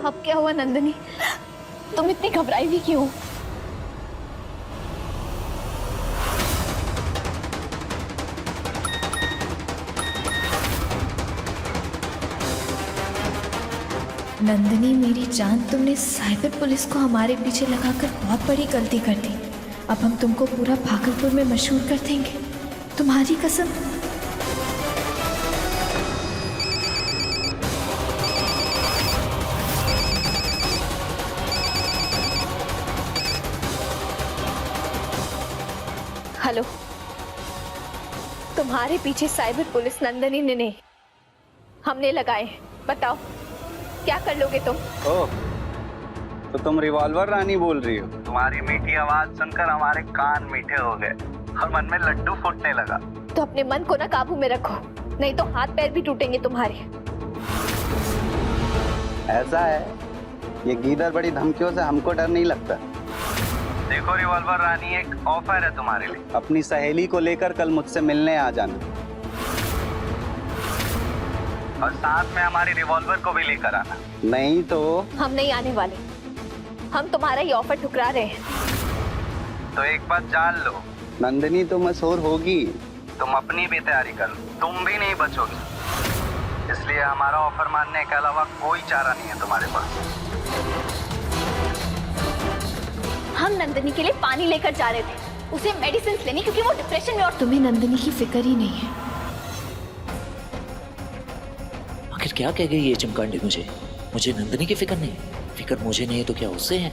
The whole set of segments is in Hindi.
अब क्या हुआ नंदिनी? तुम इतनी घबराई हुई क्यों? नंदिनी मेरी जान, तुमने साइबर पुलिस को हमारे पीछे लगाकर बहुत बड़ी गलती कर दी। अब हम तुमको पूरा भागलपुर में मशहूर कर देंगे, तुम्हारी कसम। हेलो, तुम्हारे पीछे साइबर पुलिस नंदिनी ने नहीं, हमने लगाए। बताओ क्या कर लोगे तुम? ओह, तो तुम रिवॉल्वर रानी बोल रही हो? तुम्हारी मीठी आवाज सुनकर हमारे कान मीठे हो गए और मन में लड्डू फूटने लगा। तो अपने मन को ना काबू में रखो, नहीं तो हाथ पैर भी टूटेंगे तुम्हारे। ऐसा है, ये गीदड़ बड़ी धमकियों से हमको डर नहीं लगता। देखो रिवॉल्वर रानी, एक ऑफर है तुम्हारे लिए। अपनी सहेली को लेकर कल मुझसे मिलने आ जाना और साथ में हमारी रिवॉल्वर को भी लेकर आना। नहीं तो हम नहीं आने वाले, हम तुम्हारा ये ऑफर ठुकरा रहे हैं। तो एक बात जान लो, नंदिनी तो मशहूर होगी, तुम अपनी भी तैयारी कर लो, तुम भी नहीं बचोगी। इसलिए हमारा ऑफर मानने के अलावा कोई चारा नहीं है तुम्हारे पास। हम नंदिनी के लिए पानी लेकर जा रहे थे, उसे मेडिसिन लेने, क्योंकि वो डिप्रेशन में। और तुम्हें नंदिनी की फिक्र ही नहीं है। आखिर क्या कह गई ये चमकांडी? मुझे नंदिनी की फिक्र नहीं। फिक्र मुझे नहीं है तो क्या उससे है?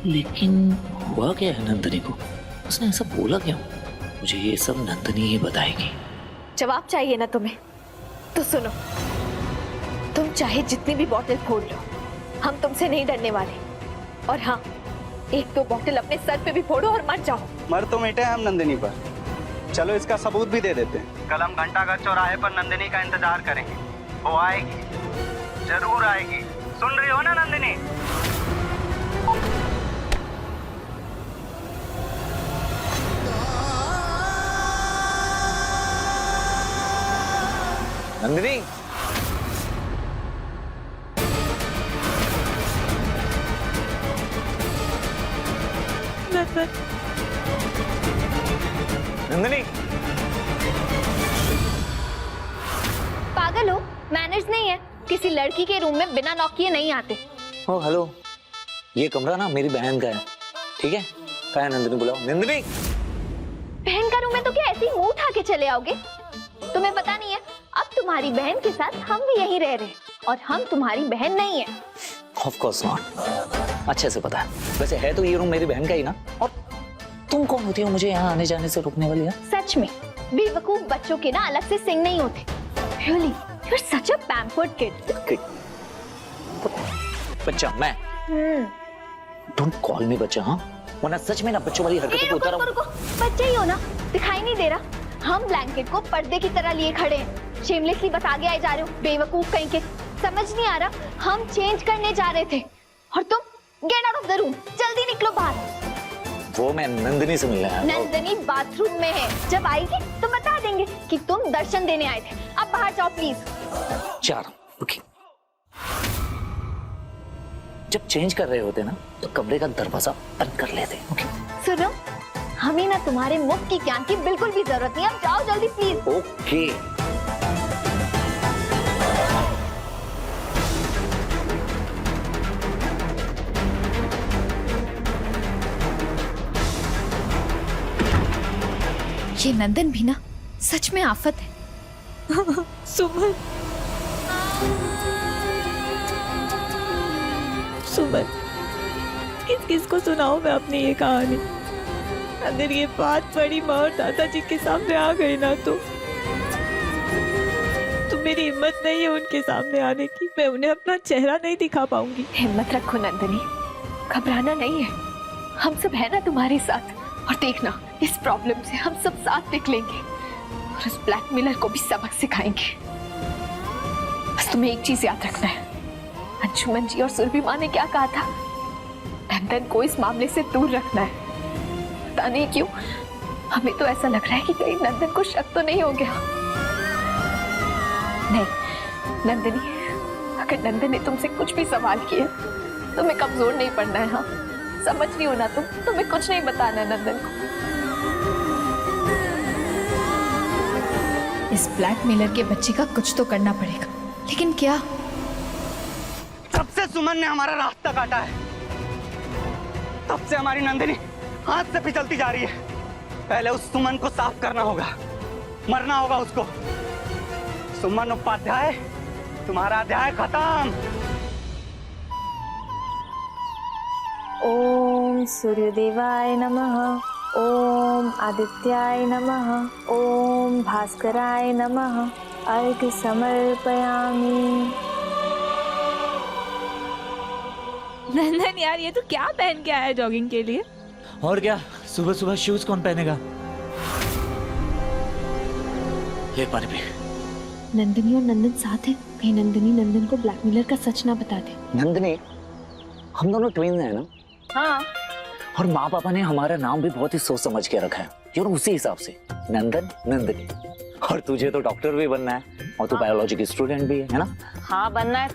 लेकिन हुआ क्या है नंदिनी को? उसने ऐसा बोला क्यों? मुझे ये सब नंदिनी ही बताएगी। जवाब चाहिए ना तुम्हें? तो सुनो, तुम चाहे जितनी भी बोतल फोड़ लो, हम तुमसे नहीं डरने वाले। और हाँ, एक दो बोतल अपने सर पे भी फोड़ो और मर जाओ। मर तो मिटे हम नंदिनी पर, चलो इसका सबूत भी दे देते हैं। कल हम घंटाघर चौराहे पर नंदिनी का इंतजार करेंगे, वो आएगी, जरूर आएगी। सुन रही हो ना नंदिनी? नंदिनी, नंदिनी, पागल हो? मैनर्स नहीं है, किसी लड़की के रूम में बिना नॉक किए नहीं आते। ओ हेलो, ये कमरा ना मेरी बहन का है, ठीक है? कहाँ है नंदिनी? बुलाओ नंदिनी। बहन का रूम है तो क्या ऐसे ही मुंह उठा के चले आओगे? तुम्हें पता नहीं है, अब तुम्हारी बहन के साथ हम भी यहीं रह रहे हैं और हम तुम्हारी बहन नहीं है। ऑफ कोर्स नॉट, अच्छे से पता है। वैसे है तो ये रूम मेरी बहन का ही ना। और तुम कौन होती हो मुझे यहाँ आने जाने से रोकने वाली? है सच में बेवकूफ बच्चों के ना अलग से सिंग नहीं होते। Really, you're such a pampered kid. बच्चा मैं? डोंट कॉल मी बच्चा, हाँ? वरना सच में ना बच्चों वाली हरकतों को उतारा। रुको, बच्चे ही हो ना, दिखाई नहीं दे रहा? हम ब्लैंकेट को पर्दे की तरह लिए खड़े हैं, शेमलेसली बस आगे आए जा रहे हो, बेवकूफ कहीं के। समझ नहीं आ रहा, हम चेंज करने जा रहे थे और तुम get out of the room, जल्दी निकलो बाहर। वो मैं नंदिनी से मिलने आया। नंदिनी बाथरूम में है, जब आएगी तो बता देंगे कि तुम दर्शन देने आए थे। अब बाहर जाओ प्लीज। चार, ओके। जब चेंज कर रहे होते ना तो कमरे का दरवाजा बंद कर लेते, ओके? सुनो, हमें ना तुम्हारे मुफ्त की ज्ञान की बिल्कुल भी जरूरत नहीं। अब जाओ जल्दी प्लीज। ओके। ये नंदन भी ना सच में आफत है। सुमन, सुमन, किस किस को सुनाऊं मैं अपनी ये कहानी? अगर ये बात बड़ी माँ और दादाजी के सामने आ गई ना तो मेरी हिम्मत नहीं है उनके सामने आने की। मैं उन्हें अपना चेहरा नहीं दिखा पाऊंगी। हिम्मत रखो नंदनी, घबराना नहीं है, हम सब है ना तुम्हारे साथ। और देखना, इस प्रॉब्लम से हम सब साथ निकलेंगे और उस ब्लैकमेलर को भी सबक सिखाएंगे। बस तुम्हें एक चीज याद रखना है, अंशुमन जी और सुरभि माँ ने क्या कहा था? नंदन को इस मामले से दूर रखना है। पता नहीं क्यों हमें तो ऐसा लग रहा है कि कहीं नंदन को शक तो नहीं हो गया। नहीं नंदनी, अगर नंदन ने तुमसे कुछ भी सवाल किए, तुम्हें कमजोर नहीं पड़ना है। हाँ, समझ नहीं होना तुम्हें कुछ नहीं बताना है नंदन को। इस ब्लैकमेलर के बच्चे का कुछ तो करना पड़ेगा, लेकिन क्या? जब से सुमन ने हमारा रास्ता काटा है, तब से हमारी नंदिनी हाथ से फिसलती जा रही है। पहले उस सुमन को साफ करना होगा, मरना होगा उसको। सुमन उपाध्याय, तुम्हारा अध्याय खत्म। ओम सूर्यदेवाय नमः, ओम आदित्याय नमः, ओम भास्कराय नमः, अर्घ्य समर्पयामि। नंदन यार, ये तो क्या पहन के आया जॉगिंग के लिए? और क्या, सुबह सुबह शूज कौन पहनेगा? ले पानी पी। नंदिनी और नंदन साथ हैं, कहीं नंदिनी नंदन को ब्लैकमेलर का सच ना बता दे। नंदनी, हम दोनों ट्विन हैं ना? हाँ, और माँ पापा ने हमारा नाम भी बहुत ही सोच समझ के रखा है और उसी हिसाब से नंदन नंदनी। और तुझे तो डॉक्टर भी बनना है और तू बायोलॉजी की स्टूडेंट भी है ना? हाँ बनना है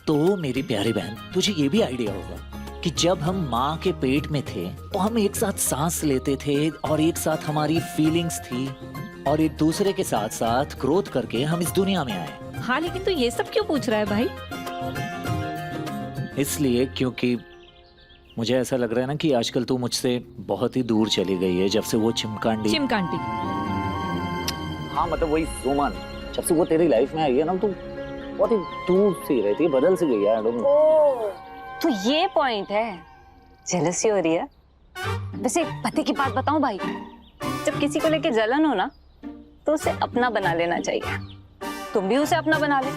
तो मेरी प्यारी बहन, तुझे ये भी आइडिया होगा कि जब हम माँ के पेट में थे तो हम एक साथ सांस लेते थे और एक साथ हमारी फीलिंग्स थी और एक दूसरे के साथ साथ ग्रोथ करके हम इस दुनिया में आए। हाँ, लेकिन तू ये सब क्यों पूछ रहा है भाई? इसलिए क्योंकि मुझे ऐसा लग रहा है ना कि आजकल तू मुझसे बहुत ही दूर चली गई है जब से वो चिमकांडी। हाँ, मतलब वही सुमन, जब से वो तेरी लाइफ में आई है ना, तो बहुत ही दूर सी रहती है, बदल सी गई है। तो ये पॉइंट है, जेलसी हो रही है। वैसे पति की बात बताऊं भाई, जब किसी को लेके जलन हो ना, तो उसे अपना बना लेना चाहिए। तुम भी उसे अपना बना ले,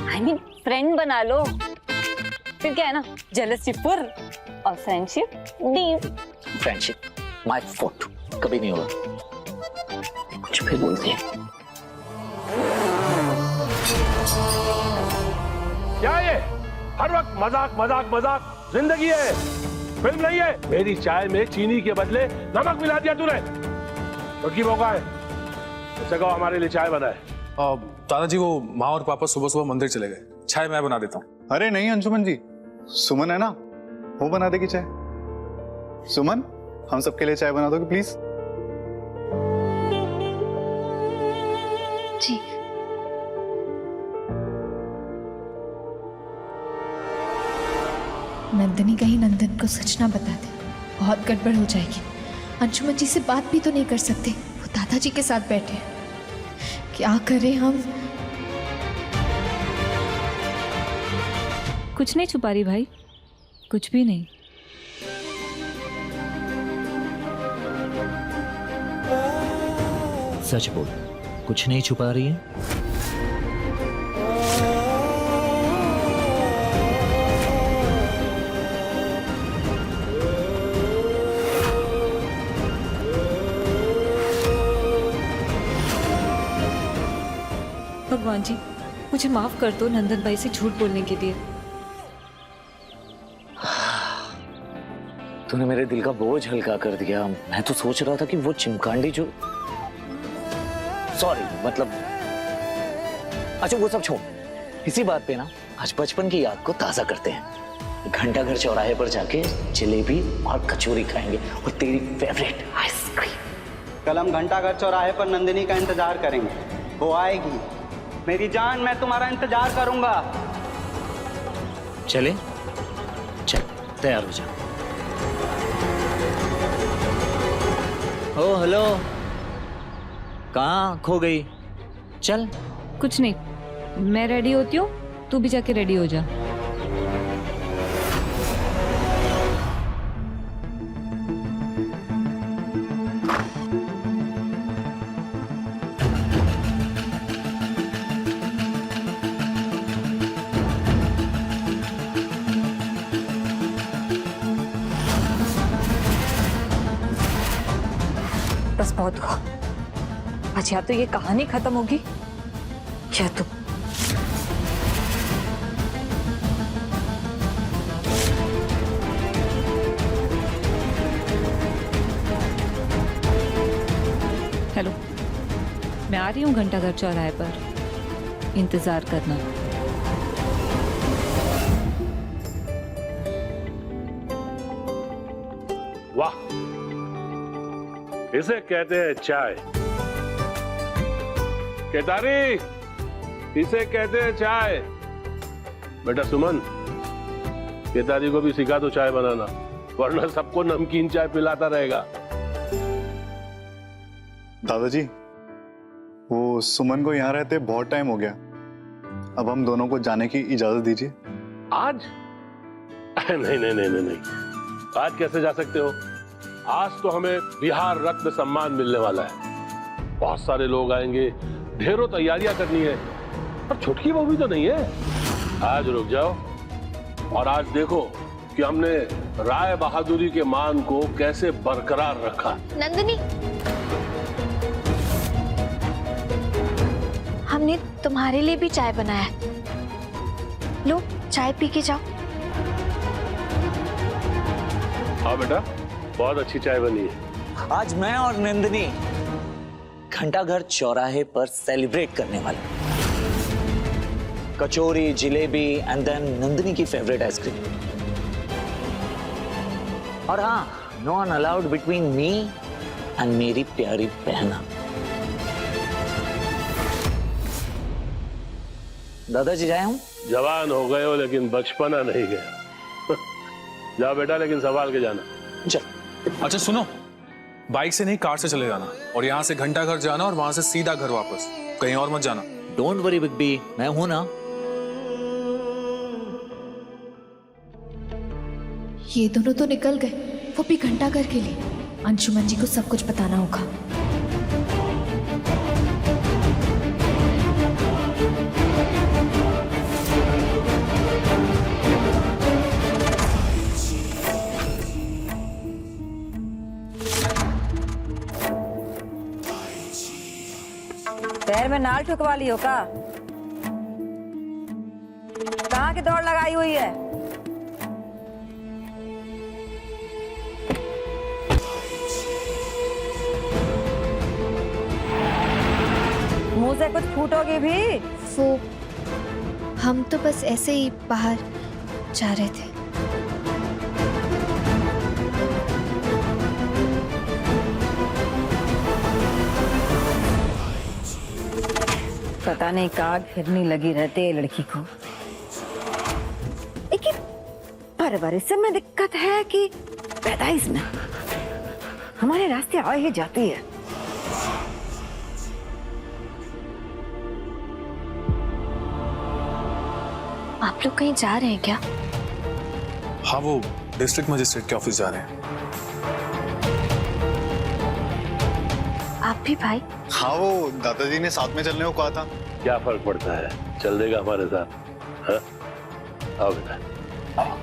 I mean, फ्रेंड बना लो। फिर क्या है ना, जेलसी फुर और friendship deep. Friendship my foot कभी नहीं होगा। कुछ भी बोलती है। क्या ये हर वक्त मजाक मजाक मजाक? जिंदगी है, फिल्म नहीं है। मेरी चाय में चीनी के बदले नमक मिला दिया तूने। लड़की मौका है, उसे कहो हमारे लिए चाय बनाए। दादाजी, वो माँ और पापा सुबह सुबह मंदिर चले गए, चाय मैं बना देता हूँ। अरे नहीं अंशुमन जी, सुमन है ना, वो बना देगी चाय। सुमन, हम सबके लिए चाय बना दोगे प्लीज? जी। नंदिनी कहीं नंदन को सच ना बता दे, बहुत गड़बड़ हो जाएगी। अंशुमन जी से बात भी तो नहीं कर सकते, वो दादाजी के साथ बैठे हैं। क्या करें हम? कुछ नहीं छुपा रही भाई, कुछ भी नहीं। सच बोल, कुछ नहीं छुपा रही है? भगवान जी, मुझे माफ कर दो नंदन भाई से झूठ बोलने के लिए। तूने मेरे दिल का बोझ हल्का कर दिया। मैं तो सोच रहा था कि वो चिमकांडी जो, सॉरी मतलब, अच्छा वो सब छोड़। इसी बात पे ना आज बचपन की याद को ताजा करते हैं। घंटाघर चौराहे पर जाके जलेबी और कचौरी खाएंगे और तेरी फेवरेट आइसक्रीम। कल हम घंटाघर चौराहे पर नंदिनी का इंतजार करेंगे, वो आएगी। मेरी जान, मैं तुम्हारा इंतजार करूंगा। चले, चल तैयार हो जा। ओ हेलो, कहाँ खो गई? चल। कुछ नहीं, मैं रेडी होती हूँ, तू भी जाके रेडी हो जा। बस बहुत हुआ, आज या तो ये कहानी खत्म होगी या तो हेलो, मैं आ रही हूँ घंटाघर चौराहे पर, इंतजार करना। वाह, इसे कहते हैं चाय। केदारी, इसे कहते हैं चाय। बेटा सुमन, केदारी को भी सिखा दो चाय बनाना, वरना सबको नमकीन चाय पिलाता रहेगा। दादाजी, वो सुमन को यहाँ रहते बहुत टाइम हो गया, अब हम दोनों को जाने की इजाजत दीजिए। आज? नहीं नहीं नहीं नहीं, आज कैसे जा सकते हो? आज तो हमें बिहार रत्न सम्मान मिलने वाला है, बहुत सारे लोग आएंगे, ढेरों तैयारियां करनी है, और छुटकी वो भी तो नहीं है। आज रुक जाओ और आज देखो कि हमने राय बहादुरी के मान को कैसे बरकरार रखा। नंदिनी, हमने तुम्हारे लिए भी चाय बनाया है, लो चाय पी के जाओ। हाँ बेटा, बहुत अच्छी चाय बनी है। आज मैं और नंदिनी घंटाघर चौराहे पर सेलिब्रेट करने वाले। कचौरी, जिलेबी एंड देन नंदिनी की फेवरेट आइसक्रीम। और हाँ, no one allowed between me and मेरी प्यारी बहना। दादाजी जाए हूं? जवान हो गए हो लेकिन बचपना नहीं गया। जाओ बेटा, लेकिन संभाल के जाना। चल। अच्छा सुनो, बाइक से नहीं कार से चले जाना, और यहाँ से घंटाघर जाना और वहां से सीधा घर वापस, कहीं और मत जाना। डोंट वरी बिग बी, मैं हूं ना। ये दोनों तो निकल गए, वो भी घंटाघर के लिए। अंशुमन जी को सब कुछ बताना होगा। पैर में नाल ठुकवा ली हो का? कहाँ की दौड़ लगाई हुई है? मुंह से कुछ फूटोगी भी? वो हम तो बस ऐसे ही बाहर जा रहे थे। पता नहीं कहाँ फिरनी लगी रहती है लड़की को। लेकिन परवरिश में दिक्कत है कि पैदाइश में हमारे रास्ते आ ही जाती है। आप लोग कहीं जा रहे हैं क्या? हाँ, वो डिस्ट्रिक्ट मजिस्ट्रेट के ऑफिस जा रहे हैं। आप भी भाई? हाँ, वो दादाजी ने साथ में चलने को कहा था। क्या फर्क पड़ता है, चल देगा हमारे साथ। हाँ? आओ बेटा, आओ।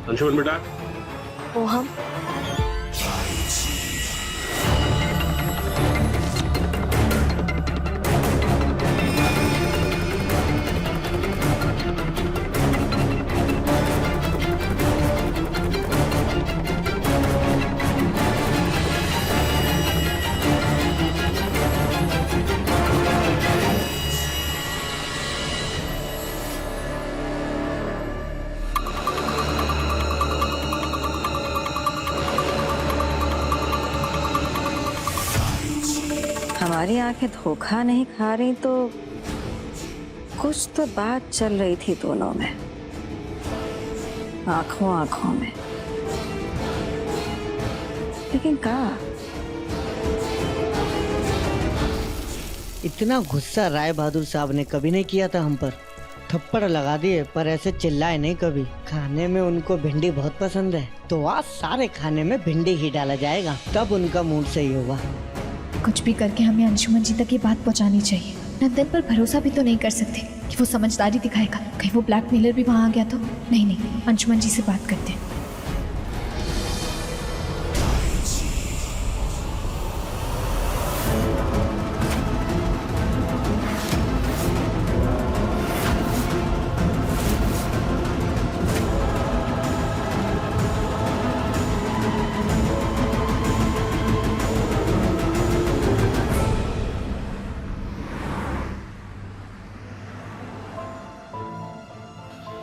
अंशुमन बेटा, वो हम हमारी आंखें धोखा नहीं खा रही तो कुछ तो बात चल रही थी दोनों में, आंखों आंखों में। लेकिन कहा इतना गुस्सा राय बहादुर साहब ने कभी नहीं किया था हम पर। थप्पड़ लगा दिए पर ऐसे चिल्लाए नहीं कभी। खाने में उनको भिंडी बहुत पसंद है, तो आज सारे खाने में भिंडी ही डाला जाएगा, तब उनका मूड सही होगा। कुछ भी करके हमें अंशुमन जी तक ये बात पहुंचानी चाहिए। नंदन पर भरोसा भी तो नहीं कर सकते कि वो समझदारी दिखाएगा। कहीं वो ब्लैकमेलर भी वहां आ गया तो? नहीं, अंशुमन जी से बात करते हैं।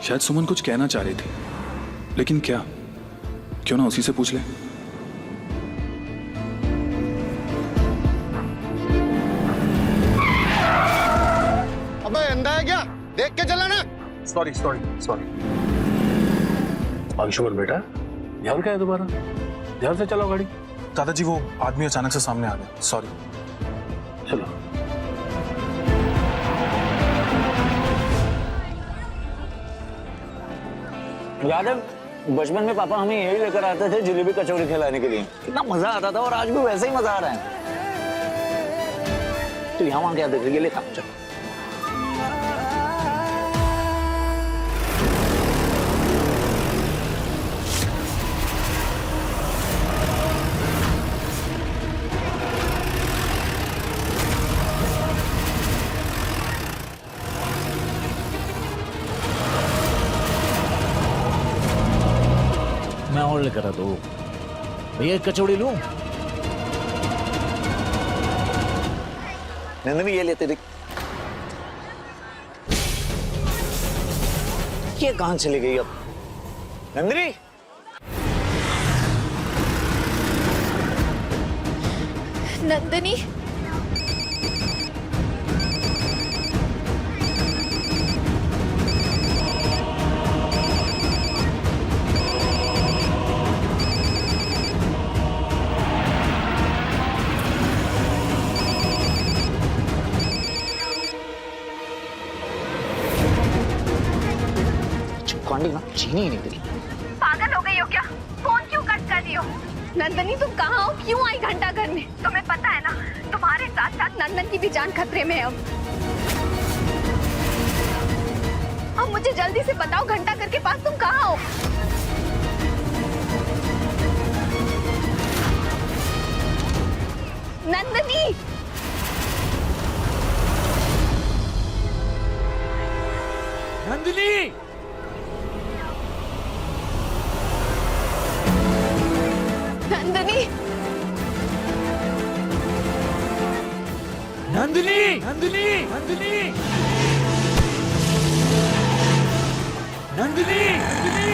शायद सुमन कुछ कहना चाह रही थी, लेकिन क्या? क्यों ना उसी से पूछ ले। Sorry sorry sorry. अंशुमन बेटा, ध्यान क्या है दोबारा? ध्यान से चलाओ गाड़ी। दादाजी वो आदमी अचानक से सामने आ गया, सॉरी। चलो। याद है बचपन में पापा हमें यही लेकर आते थे जलेबी कचौड़ी खिलाने के लिए, कितना मजा आता था और आज भी वैसे ही मजा आ रहा है। तो यहाँ वहां क्या देख रही है, लेता चल। मैं और लेकर आता हूँ भैया, एक कचौड़ी लूं? नंदनी ये लेते देख। ये कहां चली गई अब? नंदनी नंदनी चिपकांडी ना चीनी ही नहीं दिली। पागल हो गई हो क्या? फोन क्यों कट कर रही हो? नंदनी तुम कहाँ हो? क्यों आई घंटा घर में? तुम्हें पता है ना तुम्हारे साथ साथ नंदन की भी जान खतरे में है अब मुझे जल्दी से बताओ घंटा घर के पास तुम कहाँ हो? नंदनी नंदनी नंदनी नंदनी नंदनी नंदनी नंदनी नंदनी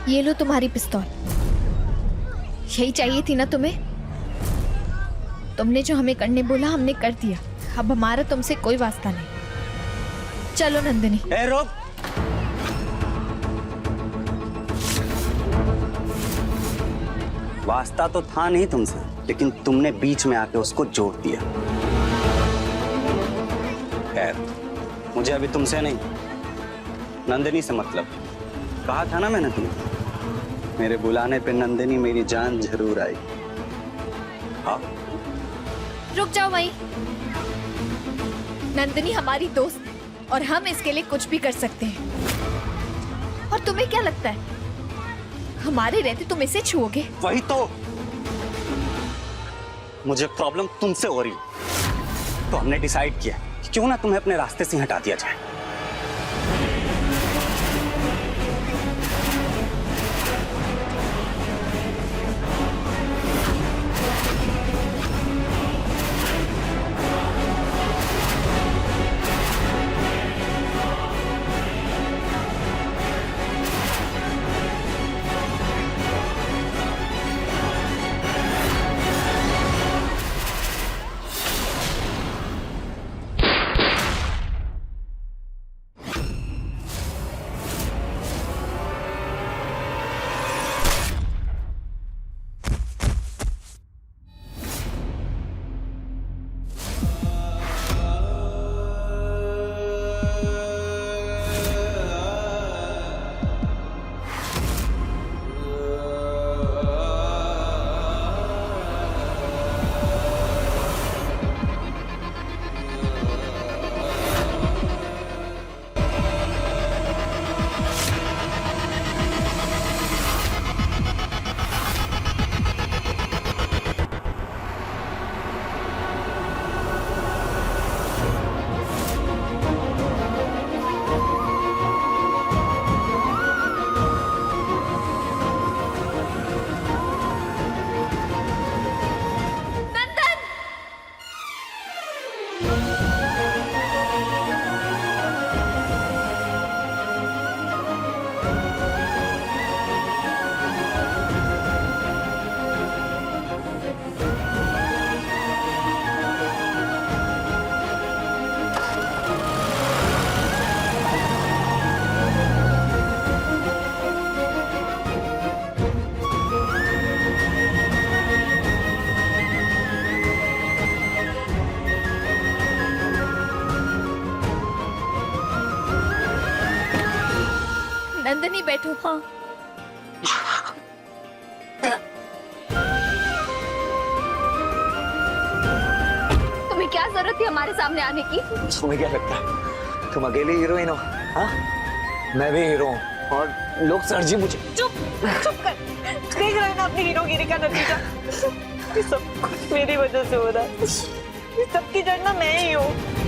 ये लो तुम्हारी पिस्तौल। यही चाहिए थी ना तुम्हें? तुमने जो हमें करने बोला हमने कर दिया, अब हमारा तुमसे कोई वास्ता नहीं। चलो नंदिनी। ए रुक। वास्ता तो था नहीं तुमसे, लेकिन तुमने बीच में आके उसको जोड़ दिया। खैर, मुझे अभी तुमसे नहीं नंदिनी से मतलब। कहा था ना मैंने तुम्हें, मेरे बुलाने पे नंदिनी मेरी जान जरूर आई। हाँ रुक जाओ वहीं। नंदिनी हमारी दोस्त है और हम इसके लिए कुछ भी कर सकते हैं। और तुम्हें क्या लगता है हमारे रहते तुम इसे छुओगे? वही तो, मुझे प्रॉब्लम तुमसे हो रही है, तो हमने डिसाइड किया कि क्यों ना तुम्हें अपने रास्ते से हटा दिया जाए। नंदिनी बैठो। हाँ तुम्हें क्या जरूरत थी हमारे सामने आने की? तुम्हें क्या लगता है तुम अकेली हीरोइन हो? हाँ, मैं भी हीरो हूँ और लोग सर जी मुझे। चुप कर। देख रहे हो ना अपनी हीरोगिरी का नतीजा। ये सब कुछ मेरी वजह से हो रहा है। सबकी जड़ ना मैं ही हूँ।